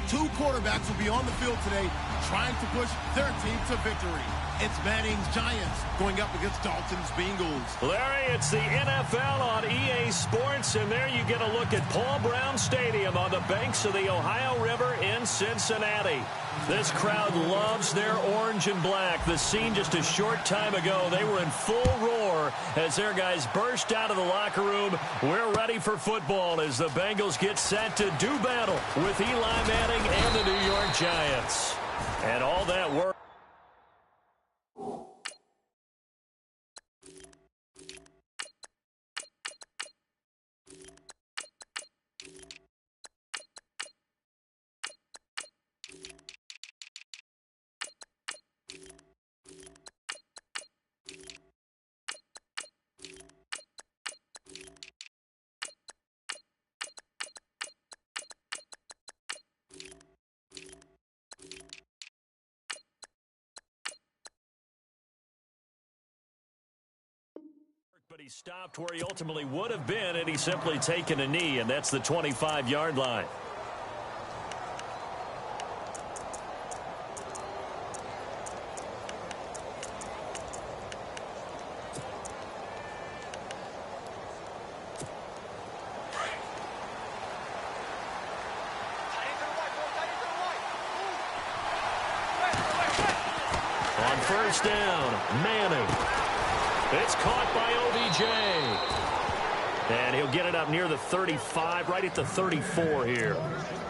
Two quarterbacks will be on the field today trying to push their team to victory. It's Manning's Giants going up against Dalton's Bengals. Larry, it's the NFL on EA Sports, and there you get a look at Paul Brown Stadium on the banks of the Ohio River in Cincinnati. This crowd loves their orange and black. The scene just a short time ago, they were in full roar as their guys burst out of the locker room. We're ready for football as the Bengals get set to do battle with Eli Manning and the New York Giants. And all that work. But he stopped where he ultimately would have been, and he's simply taken a knee, and that's the 25-yard line. On first down, Manning. It's caught by OBJ. And he'll get it up near the 35, right at the 34 here.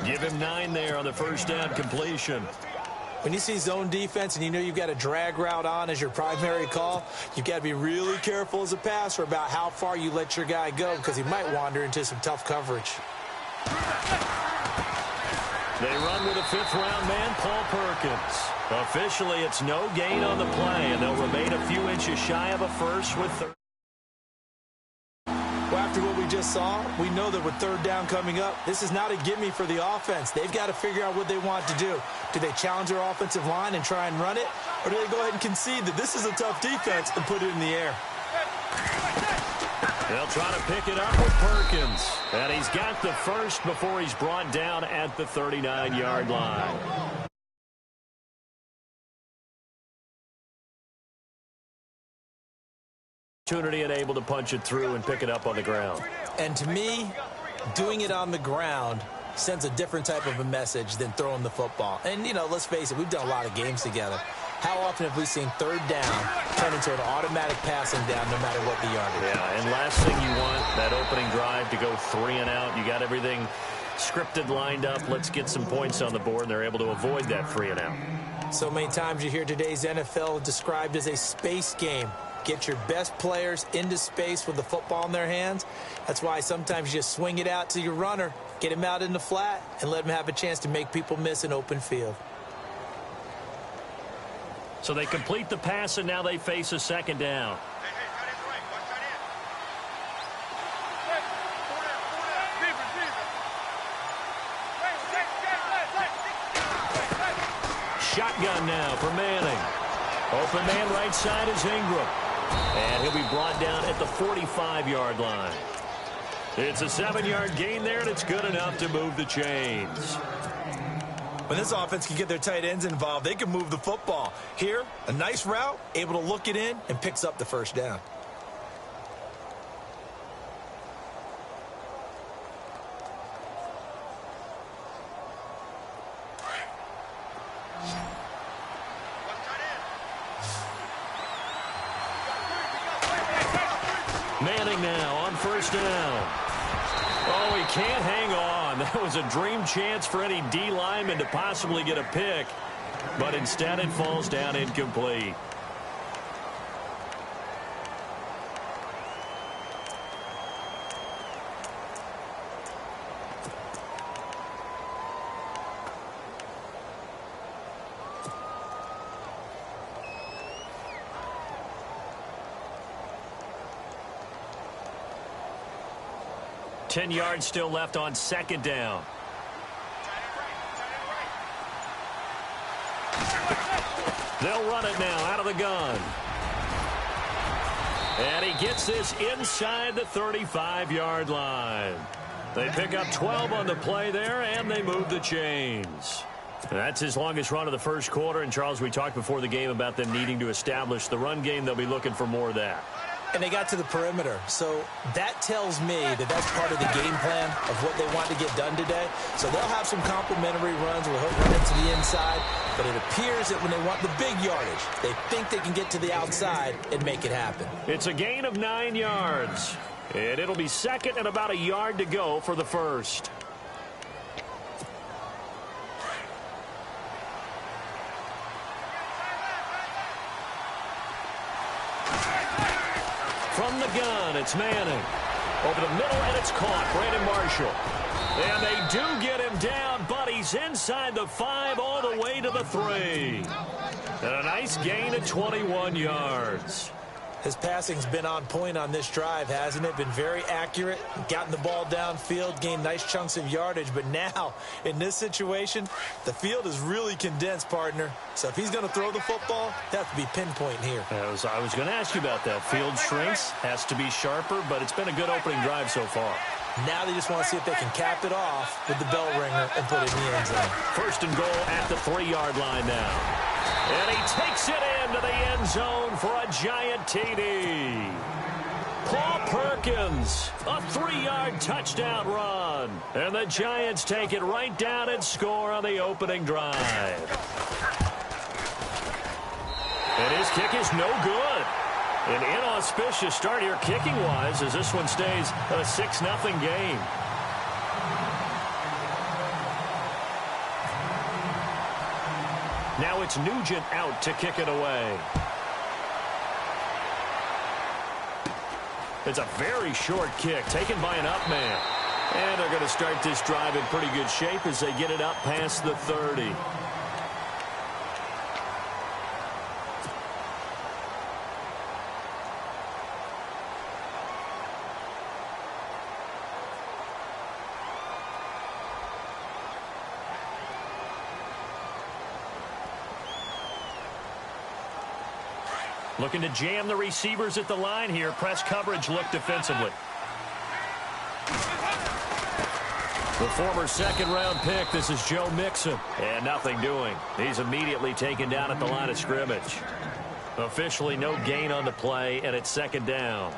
Give him 9 there on the first down completion. When you see zone defense and you know you've got a drag route on as your primary call, you've got to be really careful as a passer about how far you let your guy go because he might wander into some tough coverage. They run with a fifth-round man, Paul Perkins. Officially, it's no gain on the play, and they'll remain a few inches shy of a first with third. Well, after what we just saw, we know that with third down coming up, this is not a gimme for the offense. They've got to figure out what they want to do. Do they challenge their offensive line and try and run it? Or do they go ahead and concede that this is a tough defense and put it in the air? They'll try to pick it up with Perkins. And he's got the first before he's brought down at the 39-yard line. Opportunity and able to punch it through and pick it up on the ground. And to me, doing it on the ground sends a different type of a message than throwing the football. And, you know, let's face it, we've done a lot of games together. How often have we seen third down turn into an automatic passing down no matter what the yardage? Yeah, and last thing you want, that opening drive to go 3 and out. You got everything scripted, lined up. Let's get some points on the board, and they're able to avoid that 3 and out. So many times you hear today's NFL described as a space game. Get your best players into space with the football in their hands. That's why sometimes you just swing it out to your runner, get him out in the flat, and let him have a chance to make people miss an open field. So they complete the pass, and now they face a second down. Shotgun now for Manning. Open man right side is Ingram. And he'll be brought down at the 45-yard line. It's a 7-yard gain there, and it's good enough to move the chains. When this offense can get their tight ends involved, they can move the football. Here, a nice route, able to look it in, and picks up the first down. Manning now on first down. Oh, he can't hang on. That was a dream chance for any D lineman to possibly get a pick, but instead it falls down incomplete. Ten yards still left on second down. They'll run it now out of the gun. And he gets this inside the 35-yard line. They pick up 12 on the play there, and they move the chains. That's his longest run of the first quarter. And, Charles, we talked before the game about them needing to establish the run game. They'll be looking for more of that. And they got to the perimeter. So that tells me that that's part of the game plan of what they want to get done today. So they'll have some complimentary runs where he'll run it to the inside. But it appears that when they want the big yardage, they think they can get to the outside and make it happen. It's a gain of 9 yards. And it'll be second and about a yard to go for the first. From the gun, it's Manning. Over the middle, and it's caught. Brandon Marshall. And they do get him down, but he's inside the 5 all the way to the 3. And a nice gain of 21 yards. His passing's been on point on this drive, hasn't it? Been very accurate, gotten the ball downfield, gained nice chunks of yardage. But now, in this situation, the field is really condensed, partner. So if he's going to throw the football, that has to be pinpoint here. I was going to ask you about that. Field shrinks, has to be sharper, but it's been a good opening drive so far. Now they just want to see if they can cap it off with the bell ringer and put it in the end zone. First and goal at the 3-yard line now. And he takes it into the end zone for a giant TD. Paul Perkins, a 3-yard touchdown run. And the Giants take it right down and score on the opening drive. And his kick is no good. An inauspicious start here kicking-wise as this one stays a 6-0 game. Now it's Nugent out to kick it away. It's a very short kick taken by an up man. And they're going to start this drive in pretty good shape as they get it up past the 30. Looking to jam the receivers at the line here. Press coverage look defensively. The former second-round pick, this is Joe Mixon. And nothing doing. He's immediately taken down at the line of scrimmage. Officially no gain on the play, and it's second down.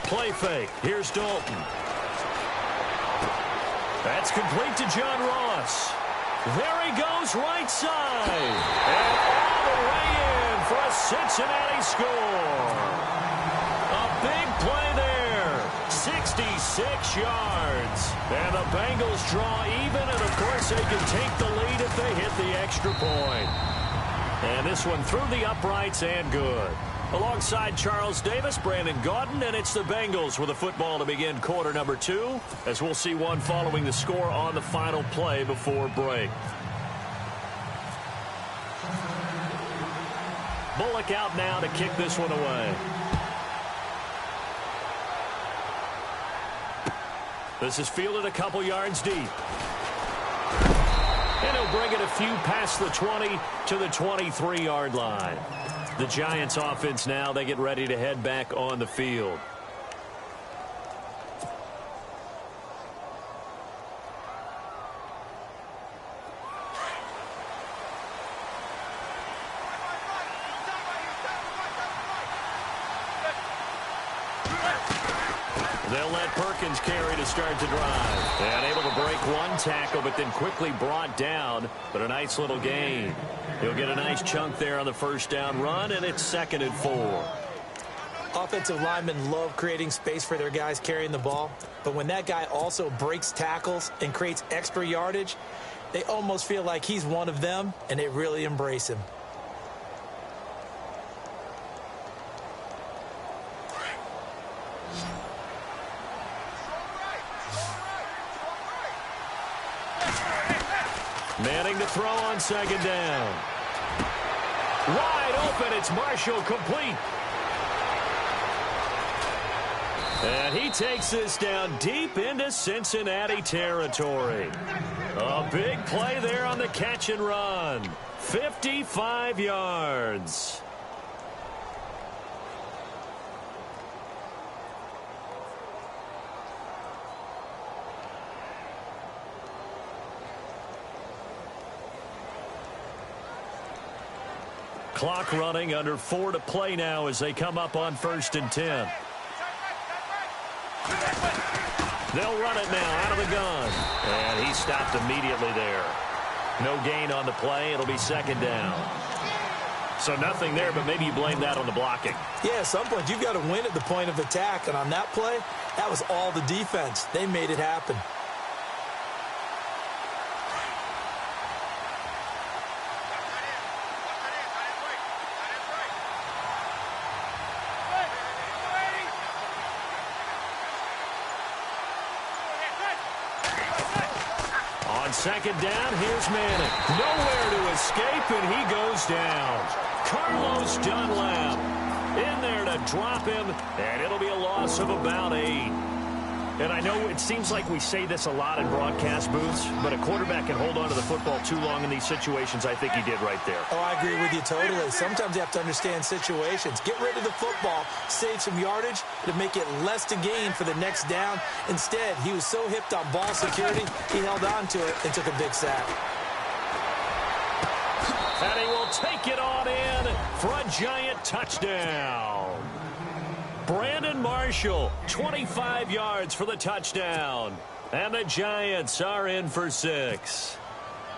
Play fake. Here's Dalton. That's complete to John Ross. There he goes right side. And all the way in for a Cincinnati score. A big play there. 66 yards. And the Bengals draw even, and of course they can take the lead if they hit the extra point. And this one through the uprights and good. Alongside Charles Davis, Brandon Gaudin, and it's the Bengals with a football to begin quarter number 2, as we'll see one following the score on the final play before break. Bullock out now to kick this one away. This is fielded a couple yards deep. And he'll bring it a few past the 20 to the 23-yard line. The Giants offense now, they get ready to head back on the field. They'll let Perkins carry to start the drive. And able to break one tackle, but then quickly brought down. But a nice little gain. He'll get a nice chunk there on the first down run, and it's 2nd and 4. Offensive linemen love creating space for their guys carrying the ball. But when that guy also breaks tackles and creates extra yardage, they almost feel like he's one of them, and they really embrace him. Manning to throw on 2nd down. Wide open, it's Marshall complete. And he takes this down deep into Cincinnati territory. A big play there on the catch and run. 55 yards. Clock running, under 4 to play now as they come up on 1st and 10. They'll run it now out of the gun. And he stopped immediately there. No gain on the play. It'll be 2nd down. So nothing there, but maybe you blame that on the blocking. Yeah, at some point you've got to win at the point of attack. And on that play, that was all the defense. They made it happen. On 2nd down, here's Manning. Nowhere to escape, and he goes down. Carlos Dunlap in there to drop him, and it'll be a loss of about 8. And I know it seems like we say this a lot in broadcast booths, but a quarterback can hold on to the football too long in these situations. I think he did right there. Oh, I agree with you totally. Sometimes you have to understand situations. Get rid of the football, save some yardage to make it less to gain for the next down. Instead, he was so hipped on ball security, he held on to it and took a big sack. And he will take it on in for a giant touchdown. Brandon Marshall, 25 yards for the touchdown. And the Giants are in for 6.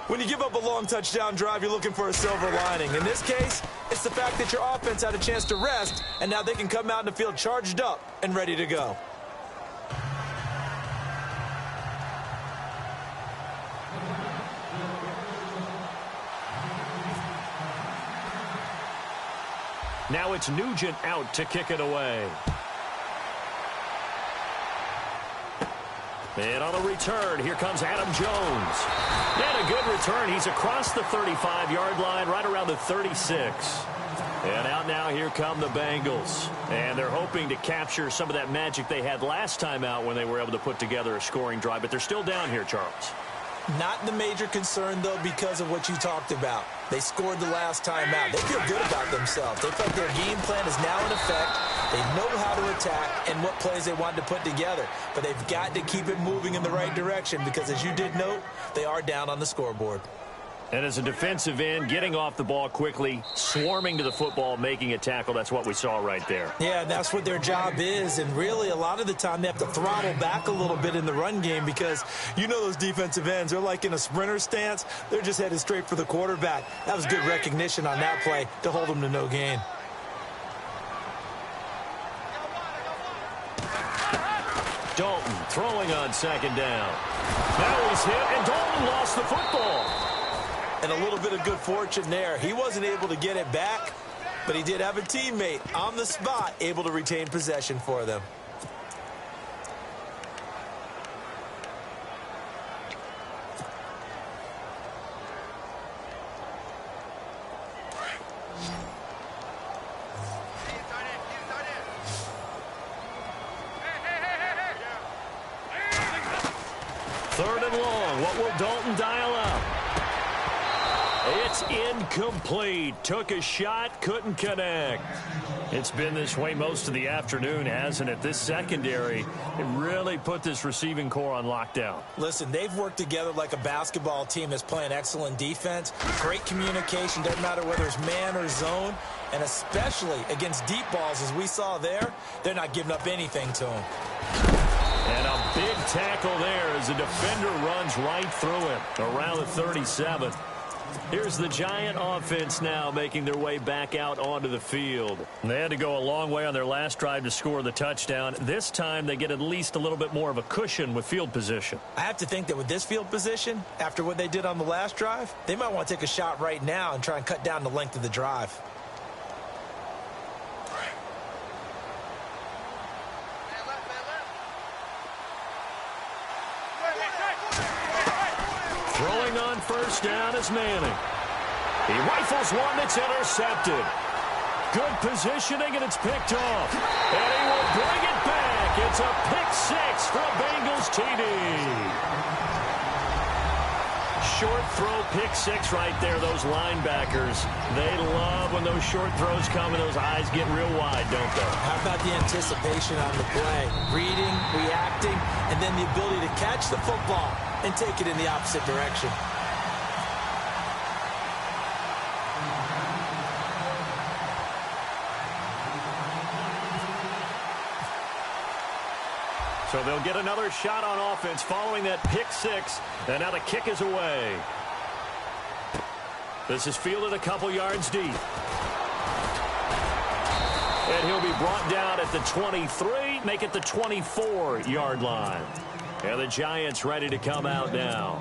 When you give up a long touchdown drive, you're looking for a silver lining. In this case, it's the fact that your offense had a chance to rest, and now they can come out in the field charged up and ready to go. Now it's Nugent out to kick it away. And on a return, here comes Adam Jones. And a good return. He's across the 35-yard line, right around the 36. And out now, here come the Bengals. And they're hoping to capture some of that magic they had last time out when they were able to put together a scoring drive. But they're still down here, Charles. Not the major concern, though, because of what you talked about. They scored the last time out. They feel good about themselves. They felt their game plan is now in effect. They know how to attack and what plays they want to put together. But they've got to keep it moving in the right direction because, as you did note, they are down on the scoreboard. And as a defensive end, getting off the ball quickly, swarming to the football, making a tackle, that's what we saw right there. Yeah, that's what their job is. And really, a lot of the time, they have to throttle back a little bit in the run game because you know those defensive ends, they're like in a sprinter stance. They're just headed straight for the quarterback. That was good recognition on that play to hold them to no gain. Dalton throwing on 2nd down. Now he's hit, and Dalton lost the football. And a little bit of good fortune there. He wasn't able to get it back, but he did have a teammate on the spot able to retain possession for them. Third and long. What will Dalton dial up? It's incomplete. Took a shot, couldn't connect. It's been this way most of the afternoon, hasn't it? This secondary, it really put this receiving core on lockdown. Listen, they've worked together like a basketball team that's playing excellent defense. Great communication, doesn't matter whether it's man or zone. And especially against deep balls, as we saw there, they're not giving up anything to them. And a big tackle there as the defender runs right through him around the 37. Here's the Giant offense now making their way back out onto the field. They had to go a long way on their last drive to score the touchdown. This time they get at least a little bit more of a cushion with field position. I have to think that with this field position, after what they did on the last drive, they might want to take a shot right now and try and cut down the length of the drive. Throwing on 1st down is Manning. He rifles one that's intercepted. Good positioning, and it's picked off. And he will bring it back It's a pick six for a Bengals TD. Short throw pick six right there. Those linebackers, they love when those short throws come and those eyes get real wide, don't they? How about the anticipation on the play? Reading, reacting, and then the ability to catch the football and take it in the opposite direction. So they'll get another shot on offense following that pick six. And now the kick is away. This is fielded a couple yards deep. And he'll be brought down at the 23, make it the 24-yard line. And the Giants ready to come out now.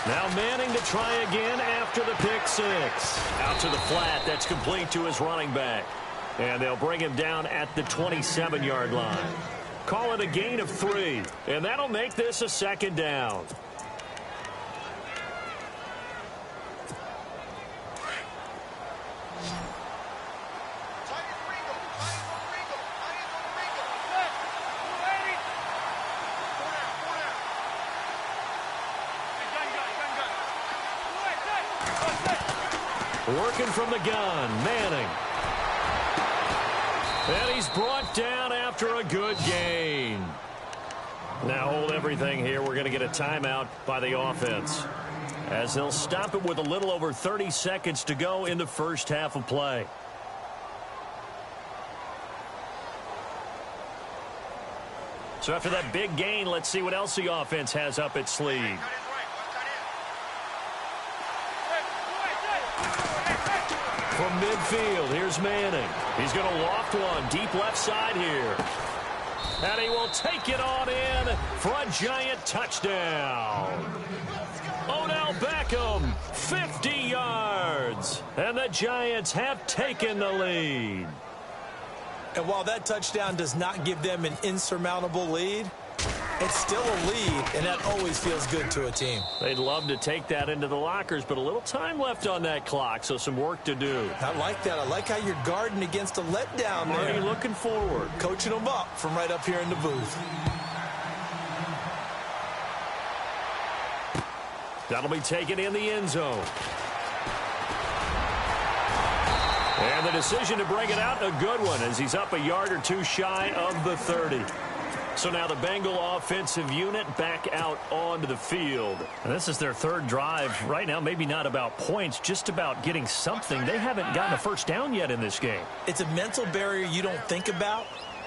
Now Manning to try again after the pick six. Out to the flat. That's complete to his running back. And they'll bring him down at the 27-yard line. Call it a gain of 3. And that'll make this a second down. Working from the gun, Manning. And he's brought down after a good gain. Now hold everything here. We're going to get a timeout by the offense, as they'll stop it with a little over 30 seconds to go in the first half of play. So after that big gain, let's see what else the offense has up its sleeve. From midfield, here's Manning. He's going to loft one deep left side here. And he will take it on in for a giant touchdown. Odell Beckham, 50 yards. And the Giants have taken the lead. And while that touchdown does not give them an insurmountable lead, it's still a lead, and that always feels good to a team. They'd love to take that into the lockers, but a little time left on that clock, so some work to do. I like that. I like how you're guarding against a letdown there. Already looking forward. Coaching them up from right up here in the booth. That'll be taken in the end zone. And the decision to bring it out, a good one, as he's up a yard or two shy of the 30. So now the Bengal offensive unit back out onto the field. And this is their third drive. Right now, maybe not about points, just about getting something. They haven't gotten a first down yet in this game. It's a mental barrier you don't think about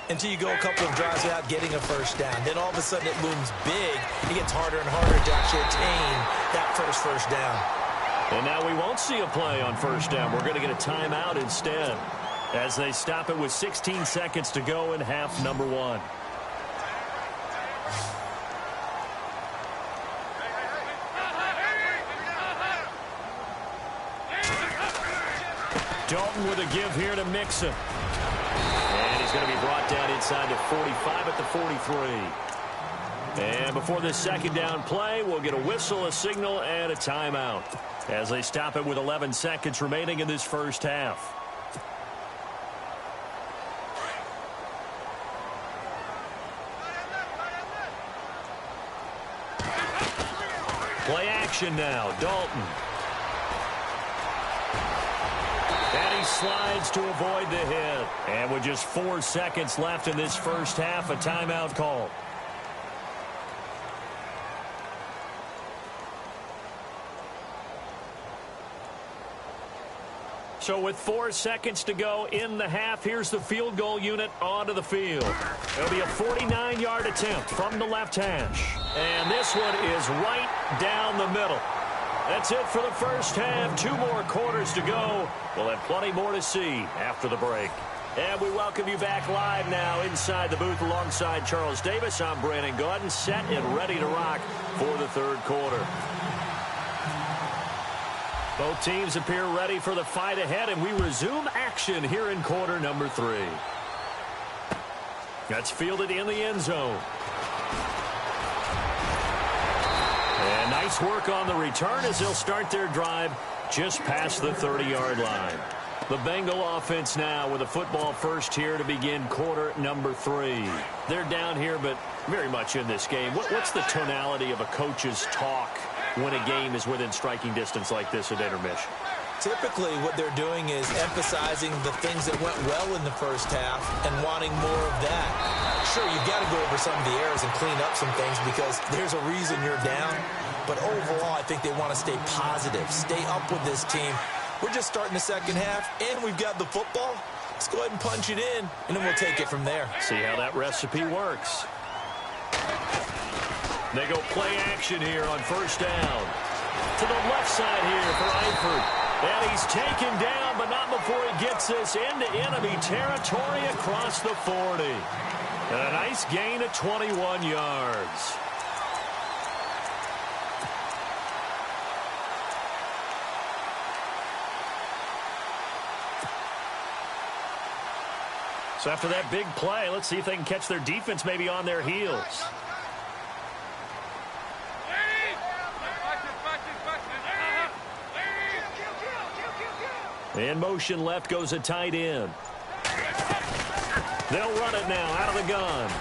until you go a couple of drives without getting a first down. Then all of a sudden it looms big. It gets harder and harder to actually attain that first down. And now we won't see a play on first down. We're going to get a timeout instead, as they stop it with 16 seconds to go in half number 1. Dalton with a give here to Mixon. And he's going to be brought down inside the 45 at the 43. And before this second down play, we'll get a whistle, a signal, and a timeout, as they stop it with 11 seconds remaining in this first half. Play action now, Dalton. And he slides to avoid the hit. And with just 4 seconds left in this first half, a timeout call. So with 4 seconds to go in the half, here's the field goal unit onto the field. It'll be a 49-yard attempt from the left hash. And this one is right down the middle. That's it for the first half. 2 more quarters to go. We'll have plenty more to see after the break. And we welcome you back live now inside the booth alongside Charles Davis. I'm Brandon Gaudin, set and ready to rock for the third quarter. Both teams appear ready for the fight ahead, and we resume action here in quarter number 3. That's fielded in the end zone. And nice work on the return as they'll start their drive just past the 30-yard line. The Bengal offense now with a football first here to begin quarter number 3. They're down here, but very much in this game. What's the tonality of a coach's talk when a game is within striking distance like this at intermission? Typically, what they're doing is emphasizing the things that went well in the first half and wanting more of that. Sure, you've got to go over some of the errors and clean up some things because there's a reason you're down. But overall, I think they want to stay positive, stay up with this team. We're just starting the second half, and we've got the football. Let's go ahead and punch it in, and then we'll take it from there. See how that recipe works. They go play action here on first down. To the left side here for Eifert. And he's taken down, but not before he gets this into enemy territory across the 40. And a nice gain of 21 yards. So after that big play, let's see if they can catch their defense maybe on their heels. In motion left goes a tight end. They'll run it now out of the gun.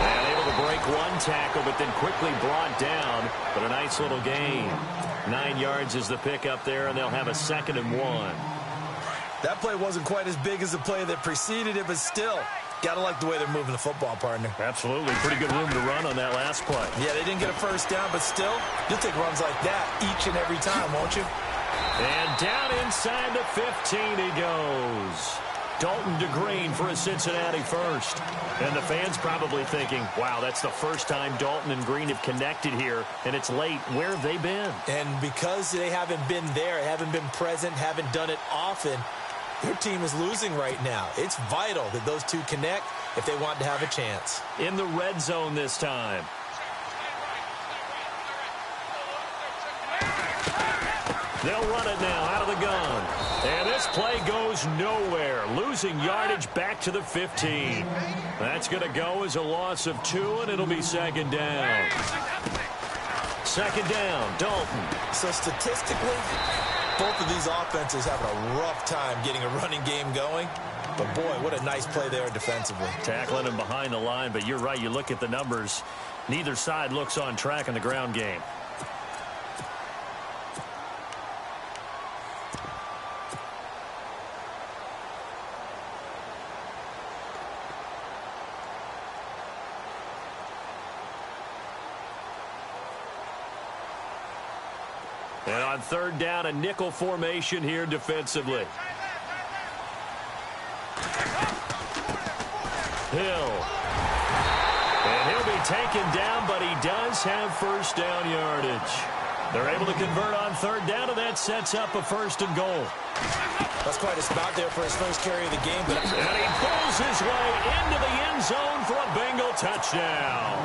And able to break one tackle, but then quickly brought down. But a nice little gain. 9 yards is the pickup there, and they'll have a 2nd and 1. That play wasn't quite as big as the play that preceded it, but still, got to like the way they're moving the football, partner. Absolutely. Pretty good room to run on that last play. Yeah, they didn't get a first down, but still, you'll take runs like that each and every time, won't you? And down inside the 15 he goes. Dalton to Green for a Cincinnati first. And the fans probably thinking, wow, that's the first time Dalton and Green have connected here, and it's late. Where have they been? And because they haven't been there, haven't been present, haven't done it often, their team is losing right now. It's vital that those two connect if they want to have a chance. In the red zone this time. They'll run it now out of the gun. And this play goes nowhere. Losing yardage back to the 15. That's going to go as a loss of 2, and it'll be 2nd down. 2nd down, Dalton. So statistically, both of these offenses having a rough time getting a running game going. But, boy, what a nice play there defensively. Tackling him behind the line, but you're right. You look at the numbers. Neither side looks on track in the ground game. And on 3rd down, a nickel formation here defensively. Hill. And he'll be taken down, but he does have first down yardage. They're able to convert on 3rd down, and that sets up a 1st and goal. That's quite a spot there for his first carry of the game. And he pulls his way into the end zone for a Bengal touchdown.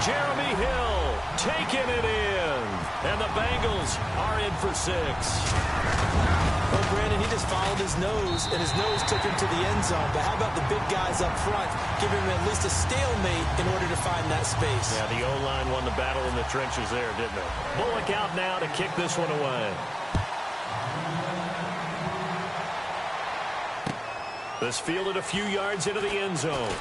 Jeremy Hill taking it in. And the Bengals are in for 6. Well, Brandon, he just followed his nose, and his nose took him to the end zone. But how about the big guys up front, giving him at least a stalemate in order to find that space? Yeah, the O-line won the battle in the trenches there, didn't it? Bullock out now to kick this one away. This fielded a few yards into the end zone.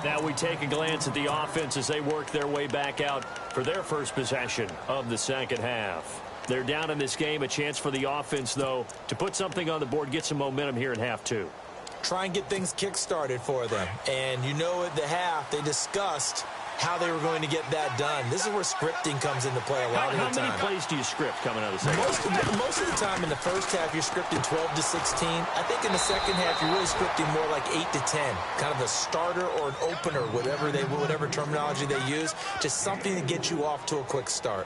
Now we take a glance at the offense as they work their way back out for their first possession of the 2nd half. They're down in this game. A chance for the offense, though, to put something on the board, get some momentum here in half 2. Try and get things kick-started for them. And you know at the half, they discussed how they were going to get that done. This is where scripting comes into play a lot of the time. How many plays do you script coming out of the second half? Most of the time in the first half, you're scripting 12 to 16. I think in the second half, you're really scripting more like 8 to 10. Kind of a starter or an opener, whatever terminology they use. Just something to get you off to a quick start.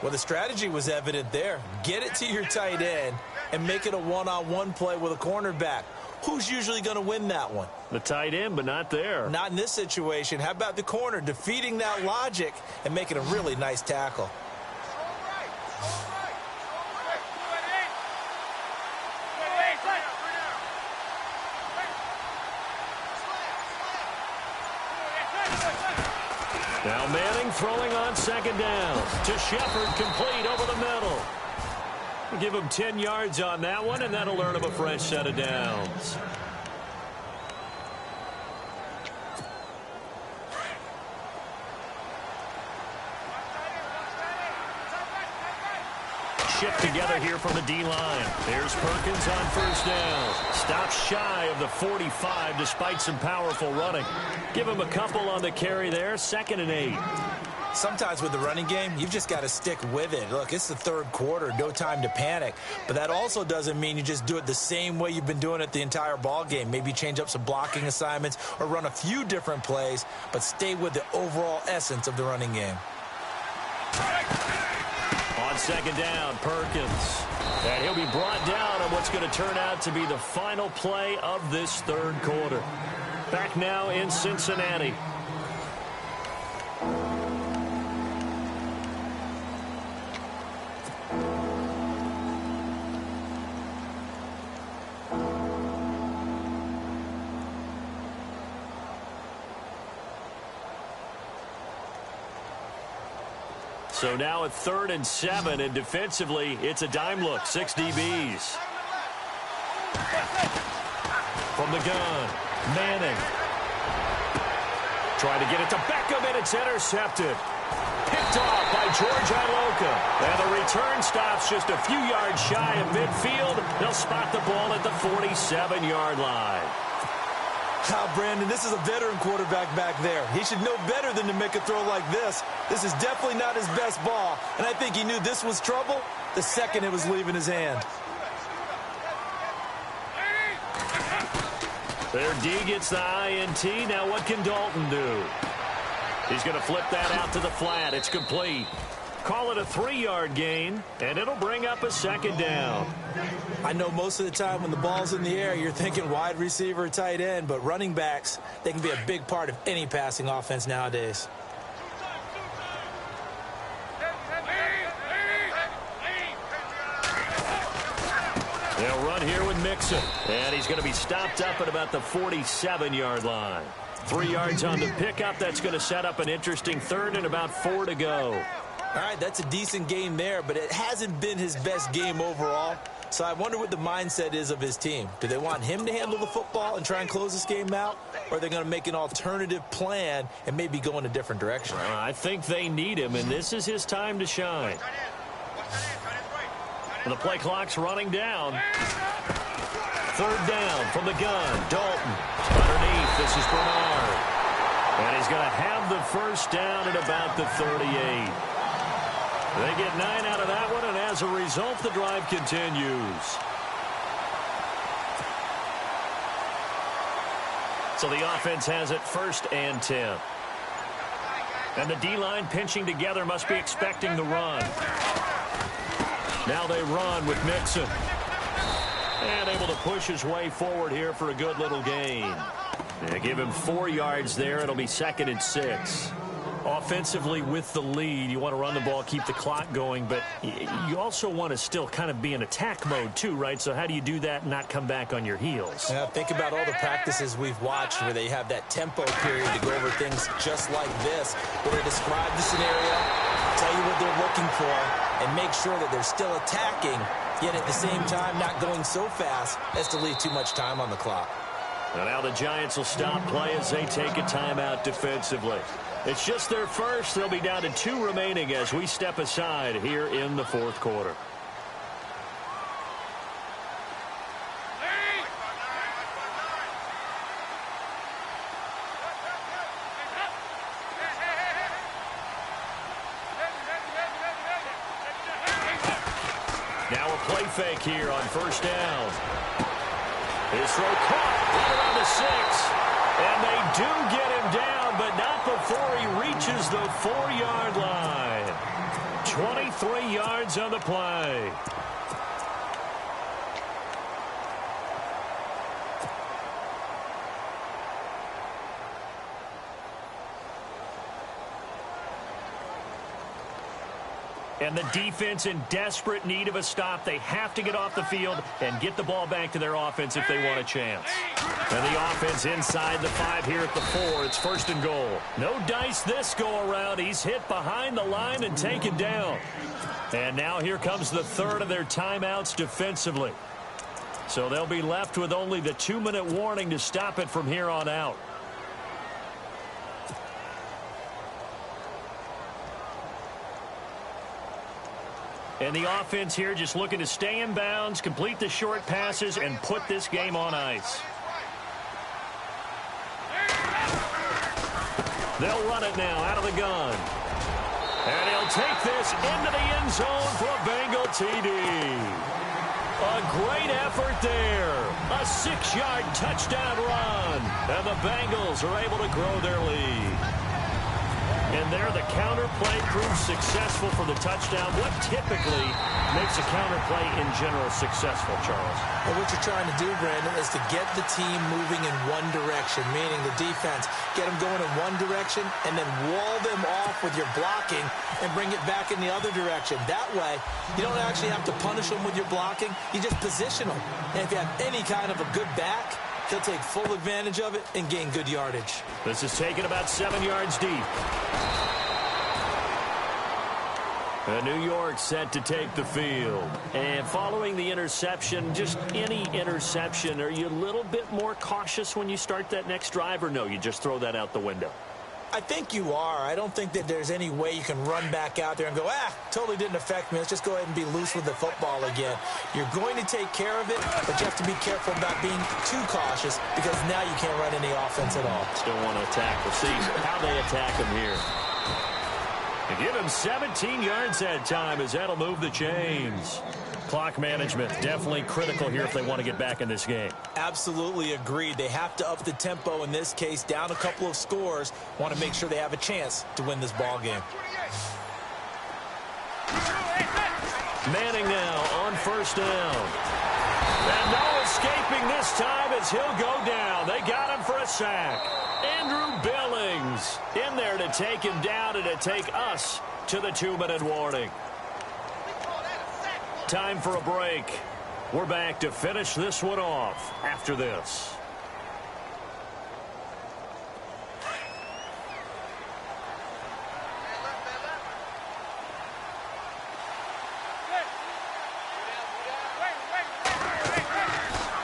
Well, the strategy was evident there. Get it to your tight end and make it a one-on-one play with a cornerback. who's usually going to win that one? The tight end, but not there. Not in this situation. How about the corner defeating that logic and making a really nice tackle? Now Manning throwing on second down to Shepard, complete over the middle. Give him 10 yards on that one, and that'll earn him a fresh set of downs. Shift together here from the D-line. There's Perkins on first down. Stops shy of the 45 despite some powerful running. Give him a couple on the carry there. 2nd and 8. Sometimes with the running game, you've just got to stick with it. Look, it's the third quarter, no time to panic. But that also doesn't mean you just do it the same way you've been doing it the entire ball game. Maybe change up some blocking assignments or run a few different plays, but stay with the overall essence of the running game. On second down, Perkins. And he'll be brought down on what's going to turn out to be the final play of this third quarter. Back now in Cincinnati. So now at 3rd and 7, and defensively, it's a dime look. 6 DBs. From the gun, Manning. Trying to get it to Beckham, and it's intercepted. Picked off by George Iloka. And the return stops just a few yards shy of midfield. They'll spot the ball at the 47-yard line. Now, Brandon, this is a veteran quarterback back there. He should know better than to make a throw like this. This is definitely not his best ball, and I think he knew this was trouble the second it was leaving his hand. Their D gets the INT. Now what can Dalton do? He's going to flip that out to the flat. It's complete. Call it a 3-yard gain, and it'll bring up a 2nd down. I know most of the time when the ball's in the air, you're thinking wide receiver or tight end, but running backs, they can be a big part of any passing offense nowadays. They'll run here with Mixon, and he's going to be stopped up at about the 47-yard line. 3 yards on the pickup. That's going to set up an interesting 3rd and about 4 to go. All right, that's a decent game there, but it hasn't been his best game overall. So I wonder what the mindset is of his team. Do they want him to handle the football and try and close this game out? Or are they going to make an alternative plan and maybe go in a different direction? I think they need him, and this is his time to shine. The play clock's running down. 3rd down from the gun. Dalton underneath. This is Bernard. And he's going to have the first down at about the 38. They get 9 out of that one, and as a result, the drive continues. So the offense has it 1st and 10. And the D-line pinching together must be expecting the run. Now they run with Mixon. And able to push his way forward here for a good little gain. They give him 4 yards there. It'll be 2nd and 6. Offensively with the lead, you want to run the ball, keep the clock going, but you also want to still kind of be in attack mode too, right? So how do you do that and not come back on your heels? Yeah, think about all the practices we've watched where they have that tempo period to go over things just like this, where they describe the scenario, tell you what they're looking for, and make sure that they're still attacking, yet at the same time not going so fast as to leave too much time on the clock. And now the Giants will stop play as they take a timeout defensively. It's just their first. They'll be down to 2 remaining as we step aside here in the 4th quarter. Now a play fake here on 1st down. His throw caught right around the 6. And they do get him down, but not before he reaches the 4-yard line. 23 yards on the play. And the defense in desperate need of a stop. They have to get off the field and get the ball back to their offense if they want a chance. And the offense inside the 5 here at the 4. It's 1st and goal. No dice this go-around. He's hit behind the line and taken down. And now here comes the 3rd of their timeouts defensively. So they'll be left with only the 2-minute warning to stop it from here on out. And the offense here just looking to stay in bounds, complete the short passes, and put this game on ice. They'll run it now out of the gun. And he'll take this into the end zone for a Bengal TD. A great effort there. A 6-yard touchdown run. And the Bengals are able to grow their lead. And there, the counter play proves successful for the touchdown. What typically makes a counter play in general successful, Charles? Well, what you're trying to do, Brandon, is to get the team moving in one direction, meaning the defense, get them going in one direction, and then wall them off with your blocking and bring it back in the other direction. That way, you don't actually have to punish them with your blocking. You just position them. And if you have any kind of a good back, they'll take full advantage of it and gain good yardage. This is taken about 7 yards deep. And New York set to take the field. And following the interception, just any interception, are you a little bit more cautious when you start that next drive, or no, you just throw that out the window? I think you are. I don't think that there's any way you can run back out there and go, totally didn't affect me. Let's just go ahead and be loose with the football again. You're going to take care of it, but you have to be careful about being too cautious because now you can't run any offense at all. Still want to attack. We'll see how they attack him here. And give him 17 yards that time as that'll move the chains. Clock management definitely critical here if they want to get back in this game. Absolutely agreed. They have to up the tempo in this case, down a couple of scores. Want to make sure they have a chance to win this ball game. Manning now on 1st down. And no escaping this time as he'll go down. They got him for a sack. Andrew Billings in there to take him down and to take us to the 2-minute warning. Time for a break. We're back to finish this one off after this.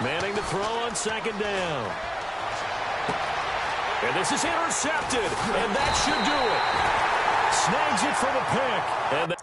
Manning to throw on 2nd down. And this is intercepted, and that should do it. Snags it for the pick. And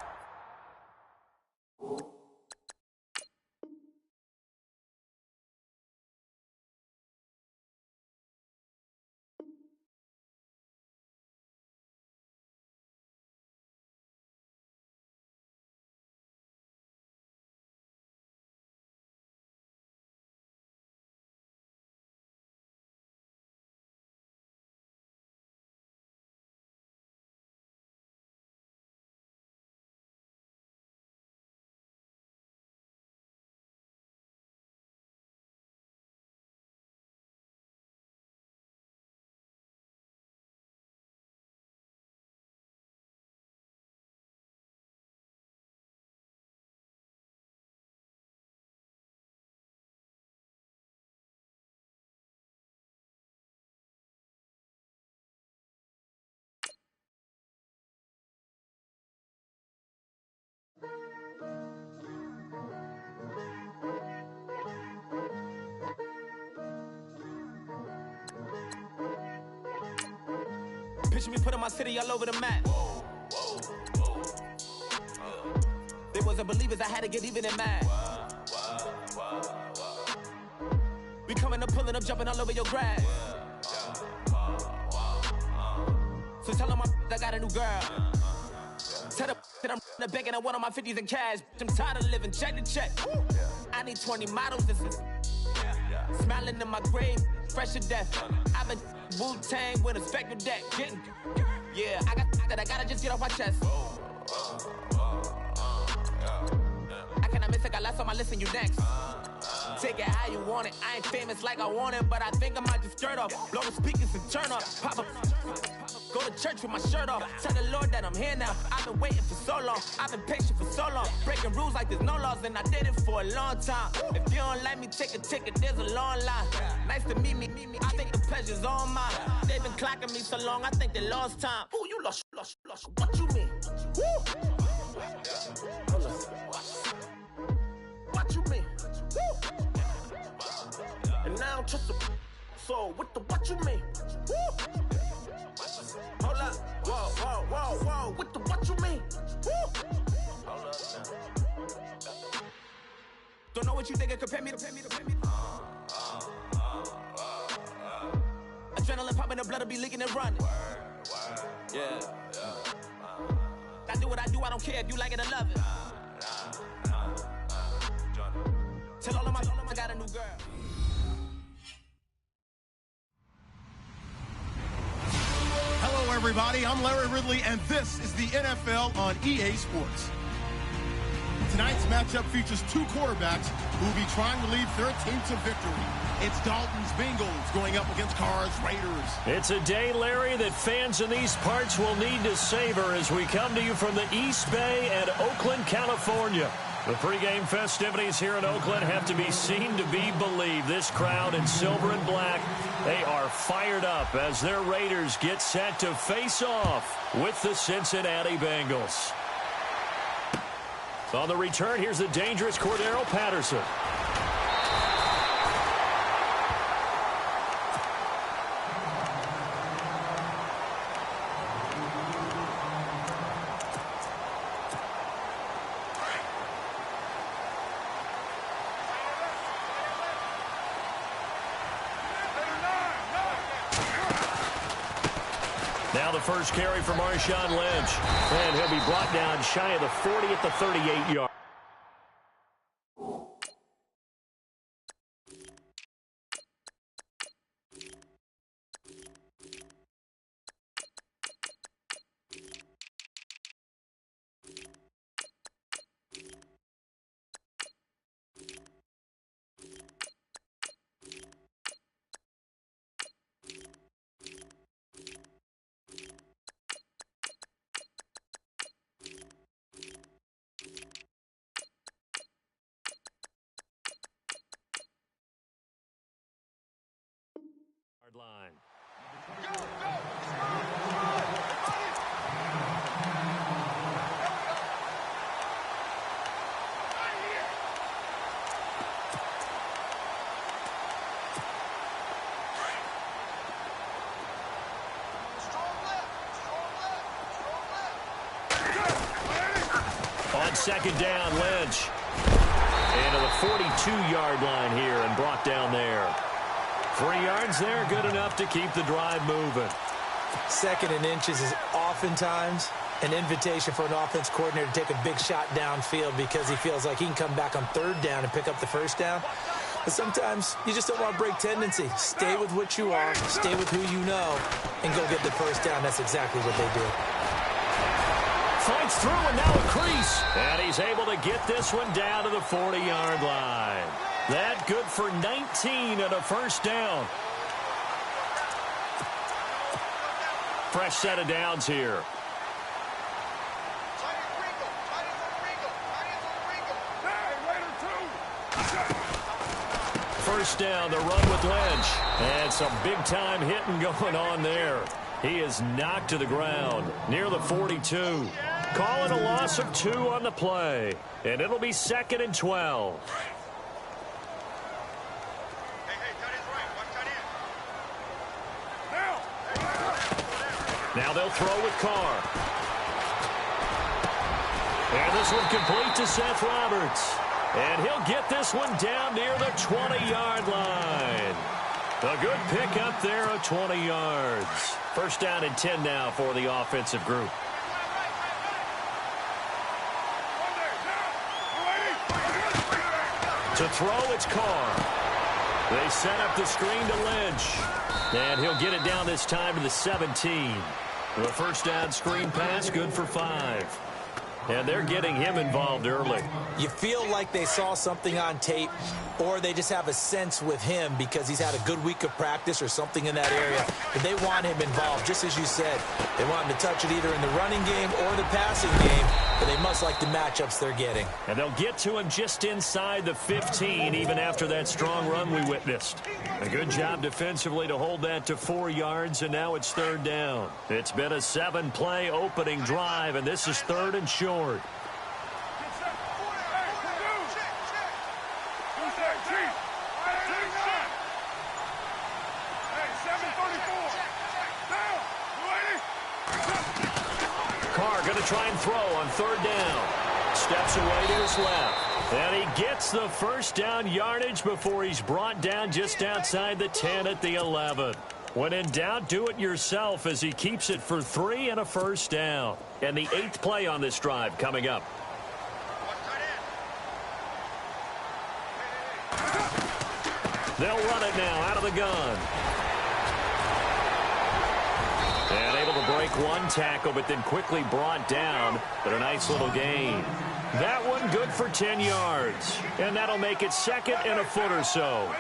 Picture me putting my city all over the map. They wasn't believers, I had to get even in mad. We coming up, pulling up, jumping all over your grass. So tell them I got a new girl. Tell them that I'm in the bank and I want all my 50s in cash. I'm tired of living check to check. I need 20 models. This is smiling in my grave, fresh to death. I've been Wu-Tang with a spectral deck. Yeah, I got that. I gotta just get off my chest. I cannot miss it. Got last on my list and you next. take it how you want it. I ain't famous like I want it, but I think I might just skirt off. Blow the speakers and turn up. Pop up. Go to church with my shirt off. Tell the Lord that I'm here now. I've been waiting for so long. I've been patient for so long. Breaking rules like there's no laws, and I did it for a long time. If you don't like me, take a ticket. There's a long line. Nice to meet me. I think the pleasure's all mine. They've been clocking me so long, I think they lost time. Ooh, you lost. What you mean? Woo! What you mean? Woo! And now I don't trust the so with the what you mean? Woo! Hold up, whoa, with the what you mean? Woo! Hold up now. Don't know what you think it compare me to. Adrenaline popping, the blood'll be leaking and running. Yeah. I do what I do, I don't care if you like it or love it. Tell all of my I got a new girl. Hello, everybody. I'm Larry Ridley, and this is the NFL on EA Sports. Tonight's matchup features two quarterbacks who will be trying to lead their team to victory. It's Dalton's Bengals going up against Carr's Raiders. It's a day, Larry, that fans in these parts will need to savor as we come to you from the East Bay and Oakland, California. The pregame festivities here in Oakland have to be seen to be believed. This crowd in silver and black, they are fired up as their Raiders get set to face off with the Cincinnati Bengals. On the return, here's the dangerous Cordero Patterson. Now the first carry for Marshawn Lynch. And he'll be brought down shy of the 40 at the 38-yard. Line. On second down, Lynch. Into the 42-yard line here and brought down there. 3 yards there, good enough to keep the drive moving. Second and inches is oftentimes an invitation for an offense coordinator to take a big shot downfield because he feels like he can come back on third down and pick up the first down. But sometimes you just don't want to break tendency. Stay with what you are, stay with who you know, and go get the first down. That's exactly what they did. Fights through and now a crease. And he's able to get this one down to the 40-yard line. That good for 19 and a first down. Fresh set of downs here. First down, the run with Lynch. And some big-time hitting going on there. He is knocked to the ground near the 42. Calling a loss of 2 on the play. And it'll be 2nd and 12. Now they'll throw with Carr. And this one complete to Seth Roberts. And he'll get this one down near the 20-yard line. A good pickup there of 20 yards. First down and 10 now for the offensive group. To throw, it's Carr. They set up the screen to Lynch. And he'll get it down this time to the 17. The first down screen pass, good for 5. And they're getting him involved early. You feel like they saw something on tape, or they just have a sense with him because he's had a good week of practice or something in that area. But they want him involved, just as you said. They want him to touch it either in the running game or the passing game, but they must like the matchups they're getting. And they'll get to him just inside the 15, even after that strong run we witnessed. A good job defensively to hold that to 4 yards, and now it's 3rd down. It's been a 7-play opening drive, and this is 3rd and short. Try and throw on 3rd down. Steps away to his left. And he gets the first down yardage before he's brought down just outside the 10 at the 11. When in doubt, do it yourself as he keeps it for 3 and a first down. And the 8th play on this drive coming up. They'll run it now out of the gun. And able to break one tackle, but then quickly brought down. But a nice little gain. That one good for 10 yards. And that'll make it 2nd and a foot or so.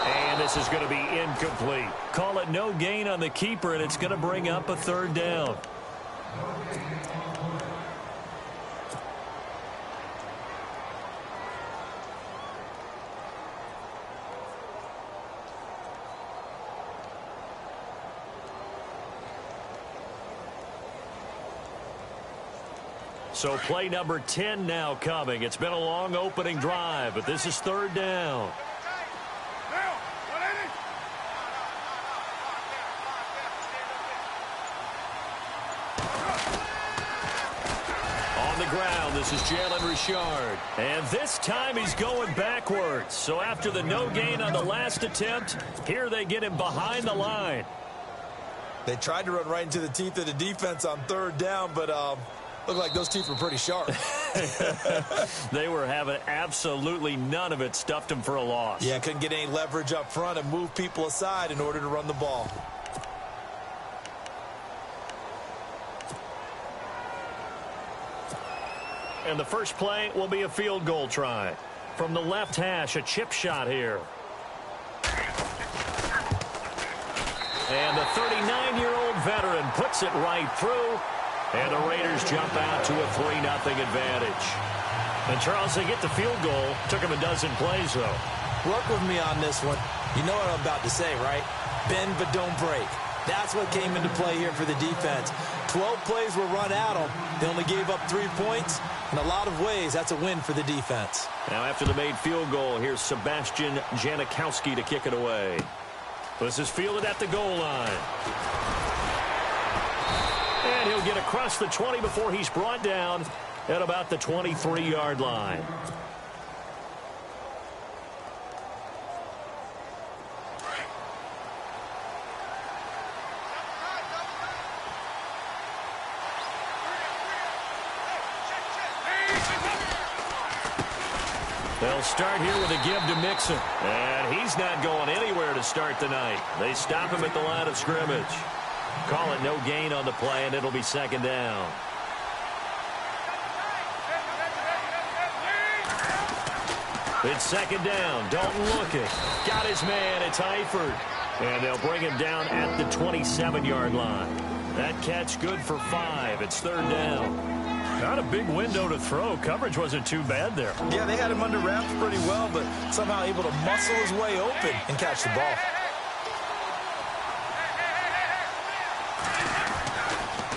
And this is going to be incomplete. Call it no gain on the keeper, and it's going to bring up a 3rd down. So play number 10 now coming. It's been a long opening drive, but this is 3rd down. On the ground, this is Jalen Richard. And this time he's going backwards. So after the no gain on the last attempt, here they get him behind the line. They tried to run right into the teeth of the defense on 3rd down, but looked like those teeth were pretty sharp. They were having absolutely none of it. Stuffed them for a loss. Yeah, couldn't get any leverage up front and move people aside in order to run the ball. And the first play will be a field goal try. From the left hash, a chip shot here. And the 39-year-old veteran puts it right through. And the Raiders jump out to a 3-0 advantage. And, Charles, they get the field goal. Took them a dozen plays, though. Work with me on this one. You know what I'm about to say, right? Bend but don't break. That's what came into play here for the defense. 12 plays were run at them. They only gave up 3 points. In a lot of ways, that's a win for the defense. Now, after the made field goal, here's Sebastian Janikowski to kick it away. This is fielded at the goal line. And he'll get across the 20 before he's brought down at about the 23-yard line. They'll start here with a give to Mixon. And he's not going anywhere to start the night. They stop him at the line of scrimmage. Call it no gain on the play, and it'll be 2nd down. It's 2nd down. Dalton looking. Got his man. It's Eifert. And they'll bring him down at the 27-yard line. That catch good for 5. It's 3rd down. Not a big window to throw. Coverage wasn't too bad there. Yeah, they had him under wraps pretty well, but somehow able to muscle his way open and catch the ball.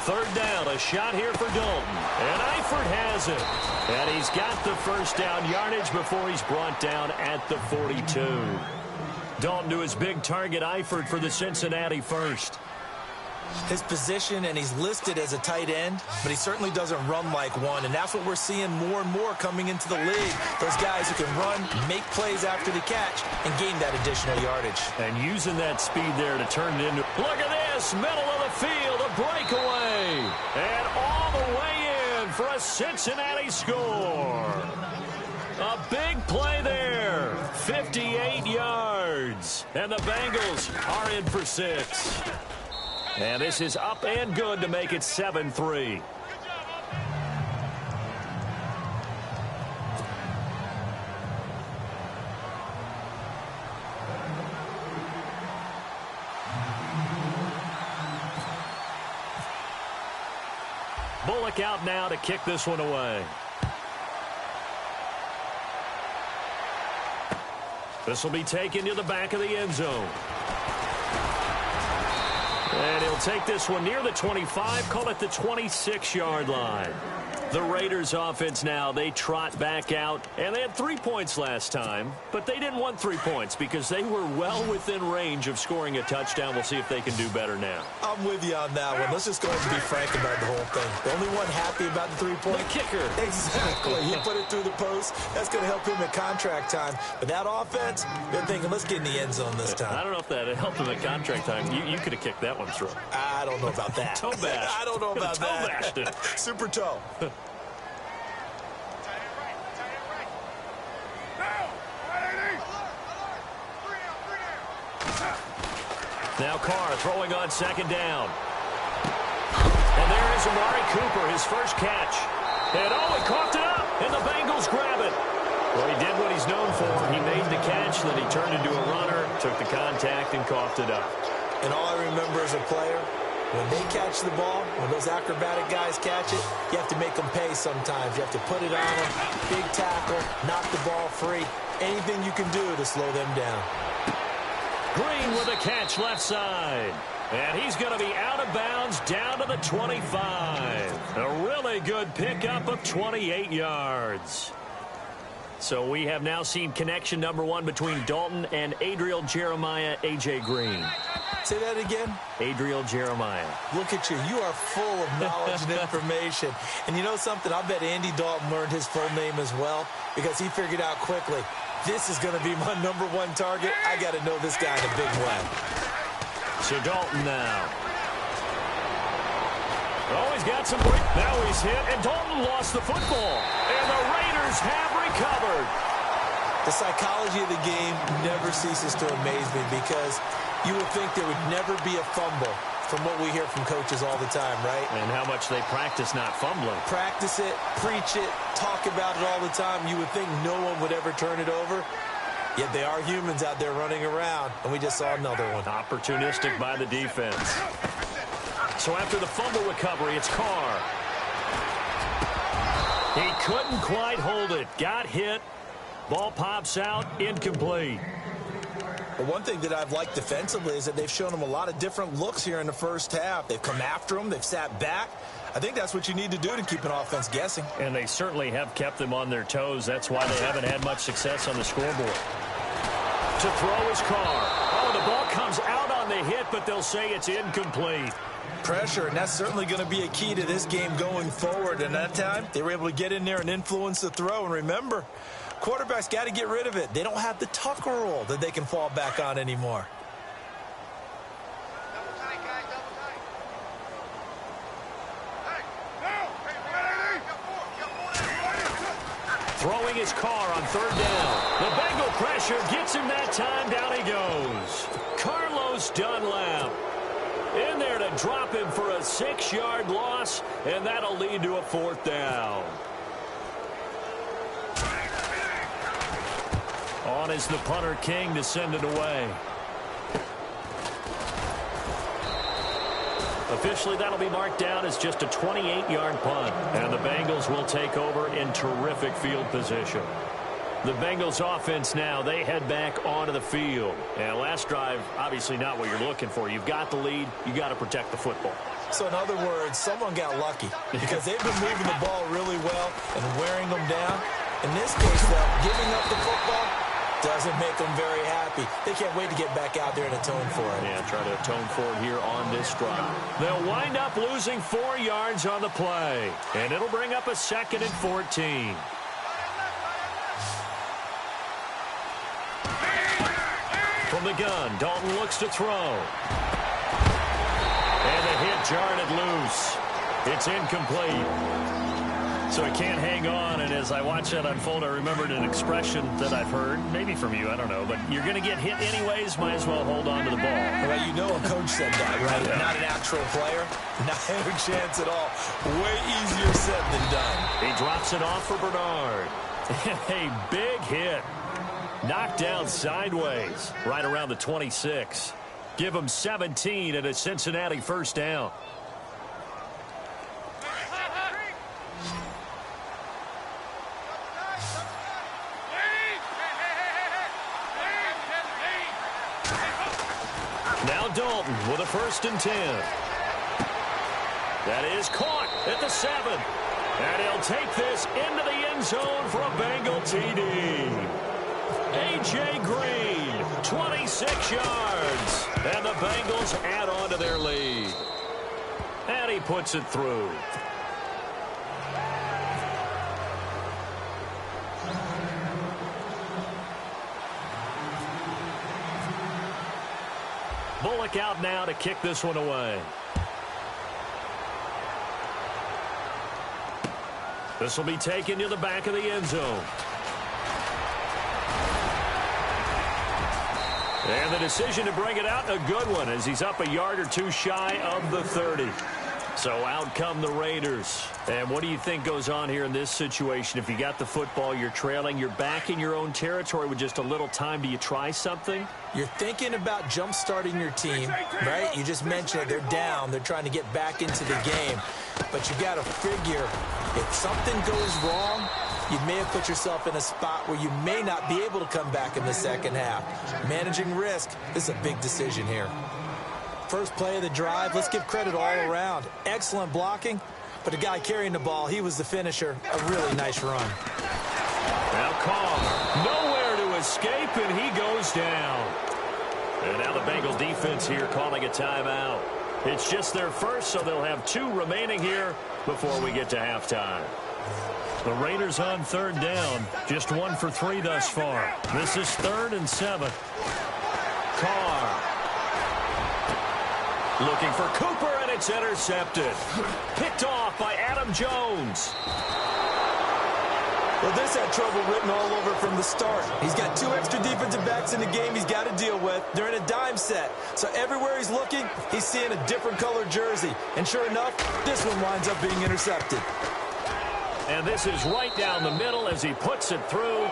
3rd down, a shot here for Dalton. And Eifert has it. And he's got the first down yardage before he's brought down at the 42. Dalton to his big target, Eifert, for the Cincinnati first. His position, and he's listed as a tight end, but he certainly doesn't run like one, and that's what we're seeing more and more coming into the league. Those guys who can run, make plays after the catch, and gain that additional yardage. And using that speed there to turn it into... Look at this! Middle of the field, a breakaway! And all the way in for a Cincinnati score! A big play there! 58 yards! And the Bengals are in for 6. And this is up and good to make it 7-3. Bullock out now to kick this one away. This will be taken to the back of the end zone. And he'll take this one near the 25, call it the 26-yard line. The Raiders offense now, they trot back out, and they had 3 points last time, but they didn't want 3 points because they were well within range of scoring a touchdown. We'll see if they can do better now. I'm with you on that one. Let's just go ahead and be frank about the whole thing. The only one happy about the 3-point? The kicker. Exactly. He put it through the post. That's going to help him at contract time. But that offense, they're thinking, let's get in the end zone this time. I don't know if that helped him at contract time. You could have kicked that one through. I don't know about that. Toe bash. I don't know about toe that. Bashed it. Super toe. Now Carr throwing on second down. And there is Amari Cooper, his first catch. And he coughed it up, and the Bengals grab it. Well, he did what he's known for. He made the catch, then he turned into a runner, took the contact, and coughed it up. And all I remember as a player, when they catch the ball, when those acrobatic guys catch it, you have to make them pay sometimes. You have to put it on them, big tackle, knock the ball free. Anything you can do to slow them down. Green with a catch left side. And he's going to be out of bounds down to the 25. A really good pickup of 28 yards. So we have now seen connection number 1 between Dalton and Adriel Jeremiah, A.J. Green. Say that again? Adriel Jeremiah. Look at you. You are full of knowledge and information. And you know something? I bet Andy Dalton learned his full name as well because he figured out quickly, this is going to be my number 1 target. I got to know this guy in a big way. So Dalton now. Oh, he's got some break. Now he's hit, and Dalton lost the football. And the Raiders have recovered. The psychology of the game never ceases to amaze me because you would think there would never be a fumble from what we hear from coaches all the time, right? And how much they practice not fumbling. Practice it, preach it, talk about it all the time. You would think no one would ever turn it over. Yet they are humans out there running around, and we just saw another one. Opportunistic by the defense. So after the fumble recovery, it's Carr. He couldn't quite hold it. Got hit. Ball pops out. Incomplete. But one thing that I've liked defensively is that they've shown him a lot of different looks here in the first half. They've come after him. They've sat back. I think that's what you need to do to keep an offense guessing. And they certainly have kept them on their toes. That's why they haven't had much success on the scoreboard. To throw is Carr. Oh, the ball comes out on the hit, but they'll say it's incomplete. Pressure, and that's certainly going to be a key to this game going forward. And that time, they were able to get in there and influence the throw. And remember, quarterbacks got to get rid of it. They don't have the Tucker rule that they can fall back on anymore. Throwing his Carr on third down. The Bengal pressure gets him that time. Down he goes. Carlos Dunlap in there to drop him for a 6-yard loss, and that'll lead to a 4th down. On is the punter King to send it away. Officially, that'll be marked down as just a 28-yard punt. And the Bengals will take over in terrific field position. The Bengals offense now, they head back onto the field. And last drive, obviously not what you're looking for. You've got the lead. You got to protect the football. So in other words, someone got lucky because they've been moving the ball really well and wearing them down. In this case, though, giving up the football doesn't make them very happy. They can't wait to get back out there and atone for it. Yeah, try to atone for it here on this drive. They'll wind up losing 4 yards on the play. And it'll bring up a 2nd and 14. From the gun, Dalton looks to throw. And the hit jarred it loose. It's incomplete. So he can't hang on, and as I watch that unfold, I remembered an expression that I've heard, maybe from you, I don't know, but you're going to get hit anyways, might as well hold on to the ball. Well, you know a coach said that, right? Yeah. Not an actual player, not a chance at all. Way easier said than done. He drops it off for Bernard. A big hit. Knocked down sideways, right around the 26. Give him 17 and a Cincinnati first down. Now Dalton with a 1st and 10. That is caught at the 7. And he'll take this into the end zone for a Bengal TD. A.J. Green, 26 yards. And the Bengals add on to their lead. And he puts it through. Bullock out now to kick this one away. This will be taken to the back of the end zone. And the decision to bring it out, a good one, as he's up a yard or two shy of the 30. So out come the Raiders. And what do you think goes on here in this situation? If you got the football, you're trailing, you're back in your own territory with just a little time. Do you try something? You're thinking about jump-starting your team, right? You just mentioned it. They're down. They're trying to get back into the game. But you got to figure, if something goes wrong, you may have put yourself in a spot where you may not be able to come back in the second half. Managing risk is a big decision here. First play of the drive, let's give credit all around. Excellent blocking, but the guy carrying the ball, he was the finisher. A really nice run. Now Carr, nowhere to escape, and he goes down. And now the Bengal defense here calling a timeout. It's just their first, so they'll have 2 remaining here before we get to halftime. The Raiders on 3rd down, just 1 for 3 thus far. This is 3rd and 7. Carr. Looking for Cooper, and it's intercepted. Picked off by Adam Jones. Well, this had trouble written all over from the start. He's got 2 extra defensive backs in the game he's got to deal with. They're in a dime set. So everywhere he's looking, he's seeing a different color jersey. And sure enough, this one winds up being intercepted. And this is right down the middle as he puts it through.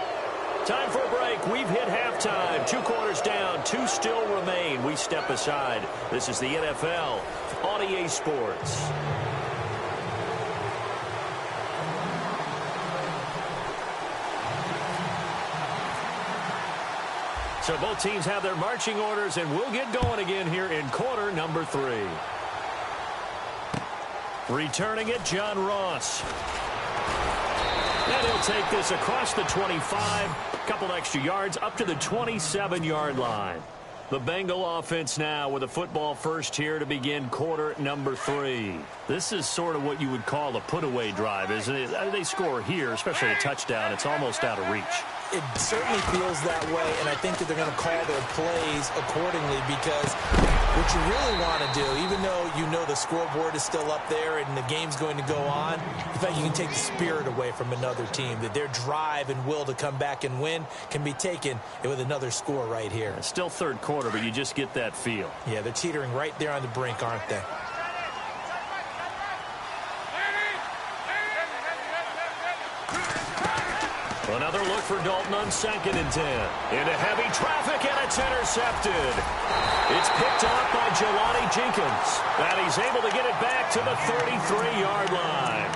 Time for a break. We've hit halftime. 2 quarters down. 2 still remain. We step aside. This is the NFL on EA Sports. So both teams have their marching orders, and we'll get going again here in quarter number 3. Returning it, John Ross. And he'll take this across the 25, couple extra yards up to the 27-yard line. The Bengal offense now with a football first here to begin quarter number 3. This is sort of what you would call a put-away drive, isn't it? They score here, especially a touchdown. It's almost out of reach. It certainly feels that way, and I think that they're going to call their plays accordingly, because what you really want to do, even though you know the scoreboard is still up there and the game's going to go on, in fact, you can take the spirit away from another team, that their drive and will to come back and win can be taken with another score right here. It's still 3rd quarter, but you just get that feel. Yeah, they're teetering right there on the brink, aren't they? Another look for Dalton on 2nd and 10. Into heavy traffic, and it's intercepted. It's picked off by Jelani Jenkins. And he's able to get it back to the 33-yard line.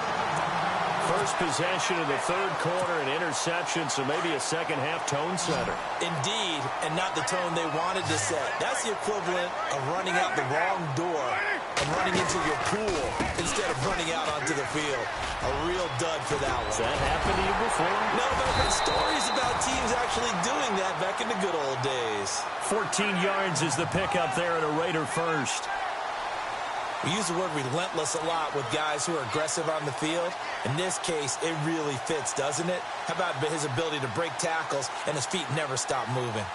First possession of the 3rd quarter, an interception, so maybe a second-half tone setter. Indeed, and not the tone they wanted to set. That's the equivalent of running out the wrong door and running into your pool instead of running out onto the field. A real dud for that one. Has that happened to you before? No, but I've heard stories about teams actually doing that back in the good old days. 14 yards is the pickup there at a Raider first. We use the word relentless a lot with guys who are aggressive on the field. In this case, it really fits, doesn't it? How about his ability to break tackles and his feet never stop moving?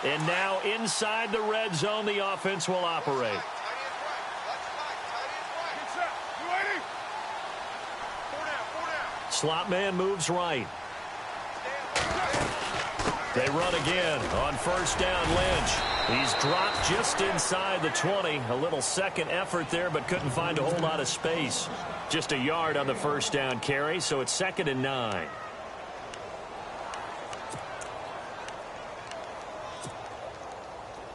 And now inside the red zone, the offense will operate. slot man moves right. They run again on first down. Lynch. He's dropped just inside the 20. A little second effort there, but couldn't find a whole lot of space. Just a yard on the first down carry, so it's 2nd and 9.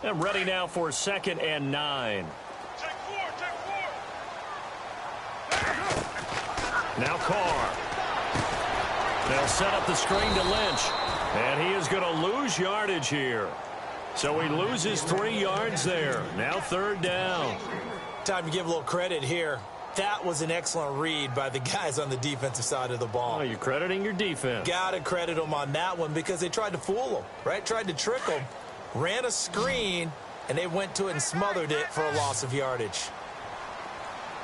And ready now for 2nd and 9. Now Carr. They'll set up the screen to Lynch. And he is going to lose yardage here. So he loses 3 yards there. Now 3rd down. Time to give a little credit here. That was an excellent read by the guys on the defensive side of the ball. Oh, you're crediting your defense. Got to credit them on that one because they tried to fool them, right? Tried to trick them. Ran a screen, and they went to it and smothered it for a loss of yardage.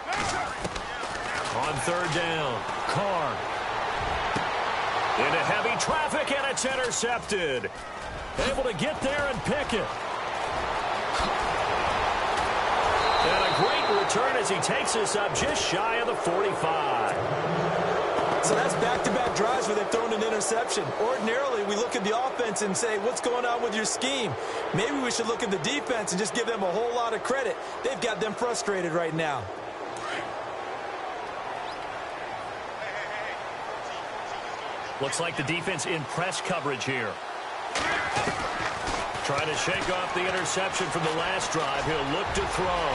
On 3rd down, Carr. Into heavy traffic, and it's intercepted. Able to get there and pick it. And a great return as he takes us up just shy of the 45. So that's back-to-back drives where they've thrown an interception. Ordinarily, we look at the offense and say, what's going on with your scheme? Maybe we should look at the defense and just give them a whole lot of credit. They've got them frustrated right now. Looks like the defense in press coverage here. Trying to shake off the interception from the last drive. He'll look to throw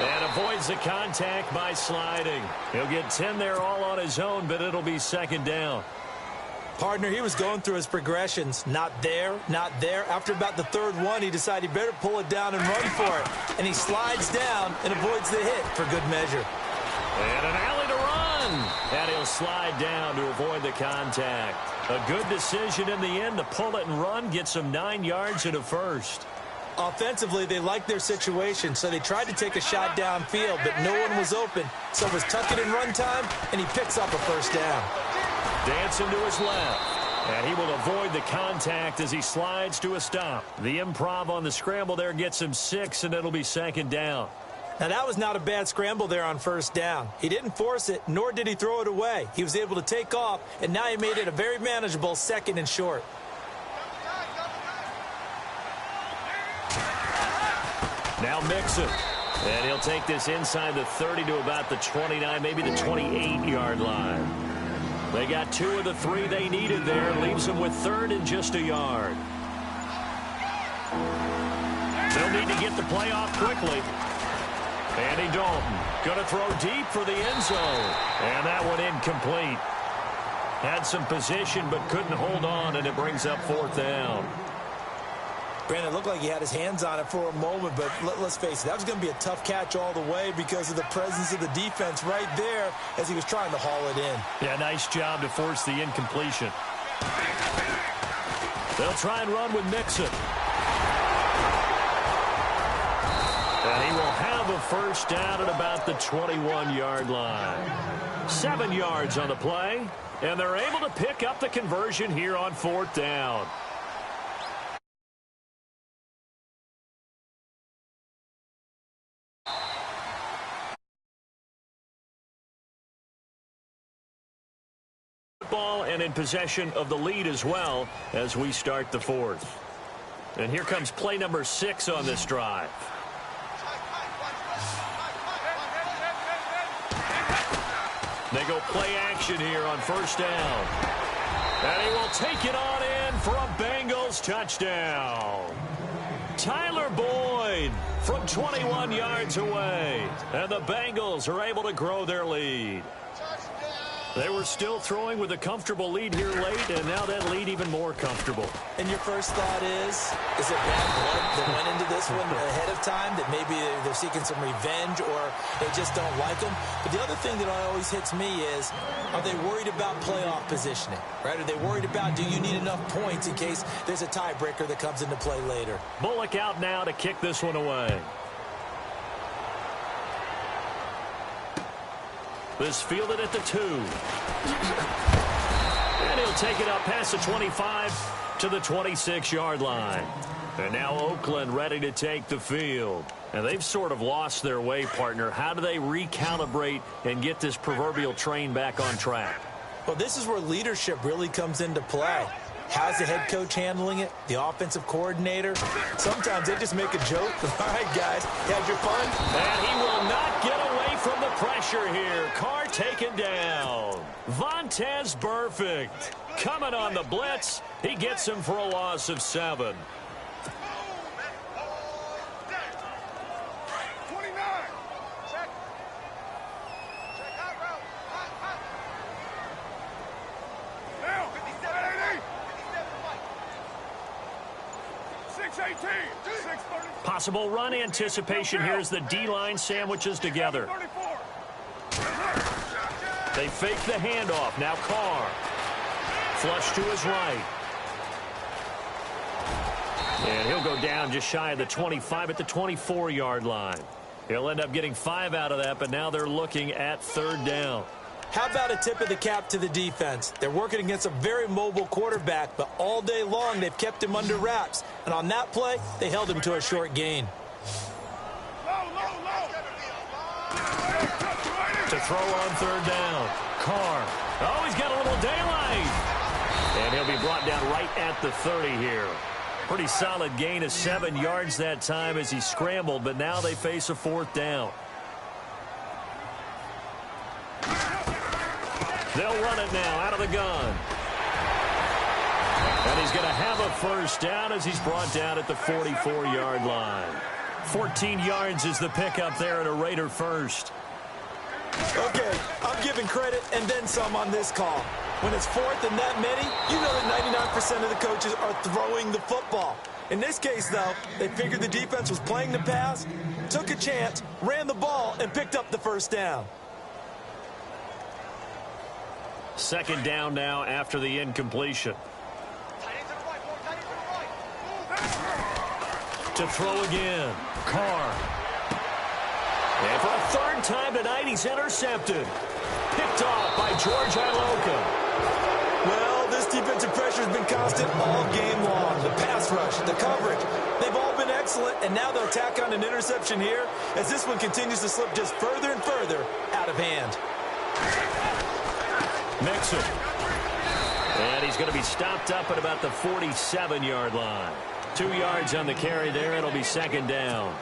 and avoids the contact by sliding. He'll get 10 there all on his own, but it'll be 2nd down. Partner, he was going through his progressions. Not there, not there. After about the 3rd one, he decided he better pull it down and run for it. And he slides down and avoids the hit for good measure. And an alley to run. And he'll slide down to avoid the contact. A good decision in the end to pull it and run. Gets him 9 yards and a first. Offensively, they liked their situation, so they tried to take a shot downfield, but no one was open. So it was tuck it and run time, and he picks up a first down. Dancing to his left. And he will avoid the contact as he slides to a stop. The improv on the scramble there gets him 6, and it'll be 2nd down. Now, that was not a bad scramble there on first down. He didn't force it, nor did he throw it away. He was able to take off, and now he made it a very manageable 2nd and short. Now Mixon. And he'll take this inside the 30 to about the 29, maybe the 28-yard line. They got 2 of the 3 they needed there. Leaves them with 3rd and just a yard. They'll need to get the play off quickly. Andy Dalton going to throw deep for the end zone. And that one incomplete. Had some position but couldn't hold on, and it brings up 4th down. Brandon, it looked like he had his hands on it for a moment, but let's face it, that was going to be a tough catch all the way because of the presence of the defense right there as he was trying to haul it in. Yeah, nice job to force the incompletion. They'll try and run with Mixon. And he will have a first down at about the 21-yard line. 7 yards on the play, and they're able to pick up the conversion here on 4th down. Ball and in possession of the lead as well as we start the 4th. And here comes play number 6 on this drive. They go play action here on first down. And he will take it on in for a Bengals touchdown. Tyler Boyd from 21 yards away. And the Bengals are able to grow their lead. They were still throwing with a comfortable lead here late, and now that lead even more comfortable. And your first thought is it bad blood that went into this one ahead of time, that maybe they're seeking some revenge or they just don't like them? But the other thing that always hits me is, are they worried about playoff positioning, right? Are they worried about, do you need enough points in case there's a tiebreaker that comes into play later? Bullock out now to kick this one away. This fielded at the 2. And he'll take it up past the 25 to the 26-yard line. And now Oakland ready to take the field. And they've sort of lost their way, partner. How do they recalibrate and get this proverbial train back on track? Well, this is where leadership really comes into play. How's the head coach handling it? The offensive coordinator? Sometimes they just make a joke. All right, guys, you had your fun? And he will not get away from the pressure here. Carr taken down. Vontaze Burfict coming on the blitz. He gets him for a loss of 7. Possible run anticipation here as the D-line sandwiches together. They fake the handoff. Now Carr. Flush to his right. And he'll go down just shy of the 25 at the 24-yard line. He'll end up getting 5 out of that, but now they're looking at 3rd down. How about a tip of the cap to the defense? They're working against a very mobile quarterback, but all day long they've kept him under wraps. And on that play, they held him to a short gain. To throw on 3rd down. Carr. Oh, he's got a little daylight. And he'll be brought down right at the 30 here. Pretty solid gain of 7 yards that time as he scrambled, but now they face a 4th down. They'll run it now out of the gun. And he's going to have a 1st down as he's brought down at the 44-yard line. 14 yards is the pickup there and a Raider 1st. Okay, I'm giving credit and then some on this call. When it's 4th and that many, you know that 99% of the coaches are throwing the football. In this case, though, they figured the defense was playing the pass, took a chance, ran the ball, and picked up the 1st down. 2nd down now after the incompletion. To throw again. Carr. And for a 3rd time tonight, he's intercepted. Picked off by George Iloka. Well, this defensive pressure has been constant all game long. The pass rush, the coverage, they've all been excellent, and now they'll tack on an interception here as this one continues to slip just further and further out of hand. Mixon. And he's going to be stopped up at about the 47-yard line. 2 yards on the carry there. It'll be 2nd down.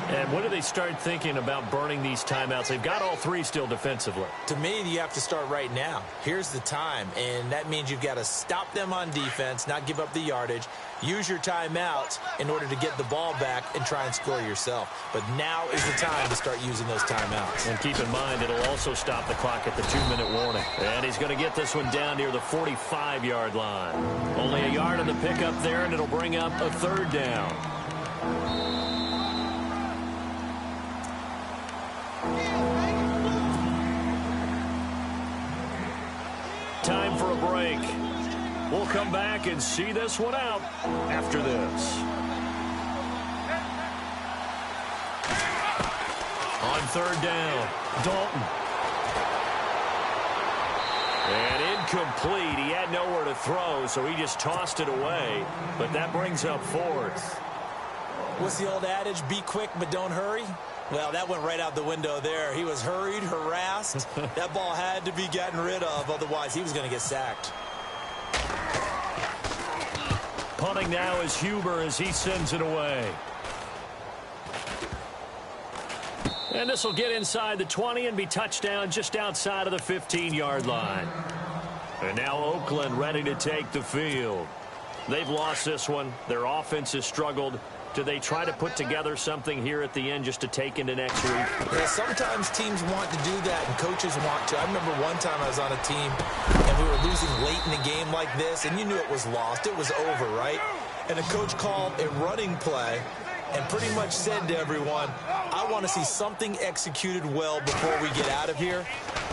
And when do they start thinking about burning these timeouts? They've got all 3 still defensively. To me, you have to start right now. Here's the time, and that means you've got to stop them on defense, not give up the yardage, use your timeouts in order to get the ball back and try and score yourself. But now is the time to start using those timeouts. And keep in mind, it'll also stop the clock at the 2-minute warning. And he's going to get this one down near the 45-yard line. Only a yard on the pickup there, and it'll bring up a 3rd down. Time for a break. We'll come back and see this one out after this. On 3rd down, Dalton. And incomplete. He had nowhere to throw, so he just tossed it away. But that brings up 4th. What's the old adage? Be quick, but don't hurry? Well, that went right out the window there. He was hurried, harassed. That ball had to be gotten rid of, otherwise he was going to get sacked. Punting now is Huber as he sends it away. And this will get inside the 20 and be touchdown just outside of the 15-yard line. And now Oakland ready to take the field. They've lost this one. Their offense has struggled. Do they try to put together something here at the end just to take into next week? Yeah, sometimes teams want to do that and coaches want to. I remember one time I was on a team and we were losing late in a game like this, and you knew it was lost. It was over, right? And a coach called a running play and pretty much said to everyone, I want to see something executed well before we get out of here.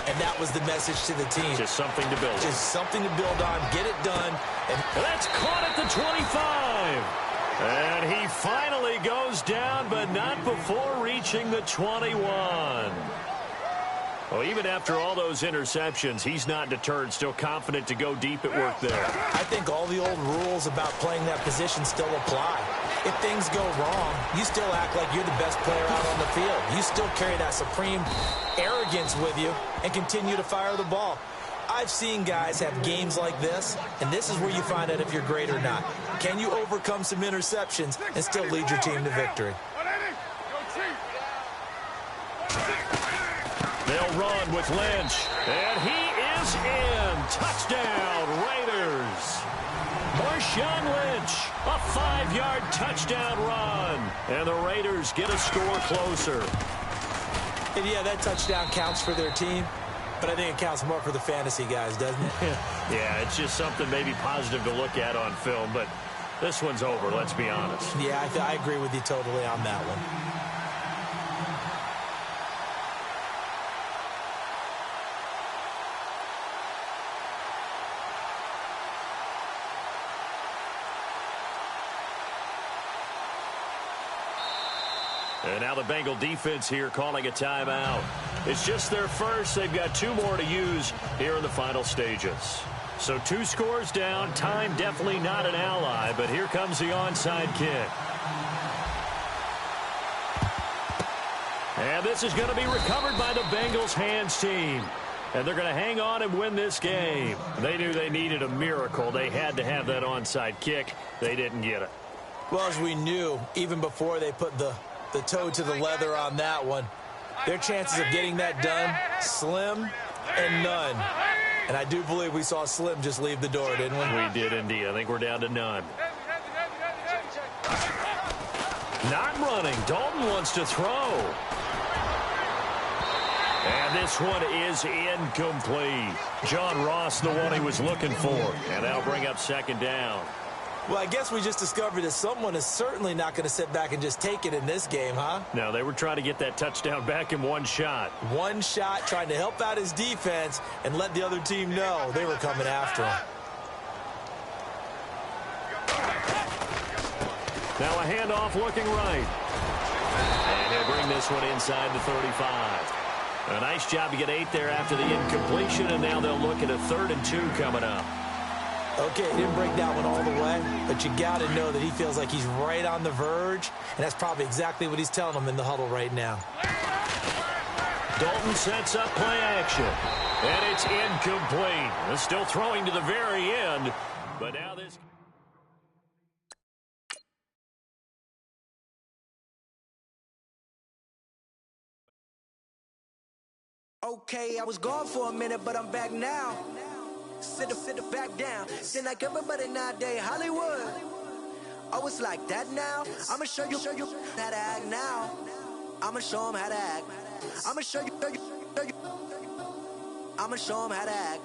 And that was the message to the team. Just something to build on. Just something to build on. Get it done. And that's caught at the 25. And he finally goes down, but not before reaching the 21. Well, even after all those interceptions, he's not deterred, still confident to go deep at work there. I think all the old rules about playing that position still apply. If things go wrong, you still act like you're the best player out on the field. You still carry that supreme arrogance with you and continue to fire the ball. I've seen guys have games like this, and this is where you find out if you're great or not. Can you overcome some interceptions and still lead your team to victory? They'll run with Lynch, and he is in. Touchdown, Raiders. Marshawn Lynch, a 5-yard touchdown run, and the Raiders get a score closer. And yeah, that touchdown counts for their team, but I think it counts more for the fantasy guys, doesn't it? Yeah, it's just something maybe positive to look at on film, but this one's over, let's be honest. Yeah, I agree with you totally on that one. And now the Bengal defense here calling a timeout. It's just their first. They've got 2 more to use here in the final stages. So 2 scores down. Time definitely not an ally, but here comes the onside kick. And this is going to be recovered by the Bengals hands team. And they're going to hang on and win this game. They knew they needed a miracle. They had to have that onside kick. They didn't get it. Well, as we knew, even before they put the toe to the leather on that one, their chances of getting that done, slim and none. And I do believe we saw Slim just leave the door, didn't we? We did indeed. I think we're down to none. Not running. Dalton wants to throw. And this one is incomplete. John Ross, the one he was looking for. And that'll bring up second down. Well, I guess we just discovered that someone is certainly not going to sit back and just take it in this game, huh? No, they were trying to get that touchdown back in one shot. One shot, trying to help out his defense and let the other team know they were coming after him. Now a handoff looking right. And he'll bring this one inside the 35. A nice job to get 8 there after the incompletion, and now they'll look at a 3rd and 2 coming up. Okay, he didn't break that one all the way, but you got to know that he feels like he's right on the verge, and that's probably exactly what he's telling them in the huddle right now. Dalton sets up play action, and it's incomplete. They're still throwing to the very end, but now this... Okay, I was gone for a minute, but I'm back now. Sit the back down. Then like everybody nowadays, Hollywood. Oh, it's like that now. I'ma show you how to act now. I'ma show them how to act. I'ma show you. I'ma show them how to act.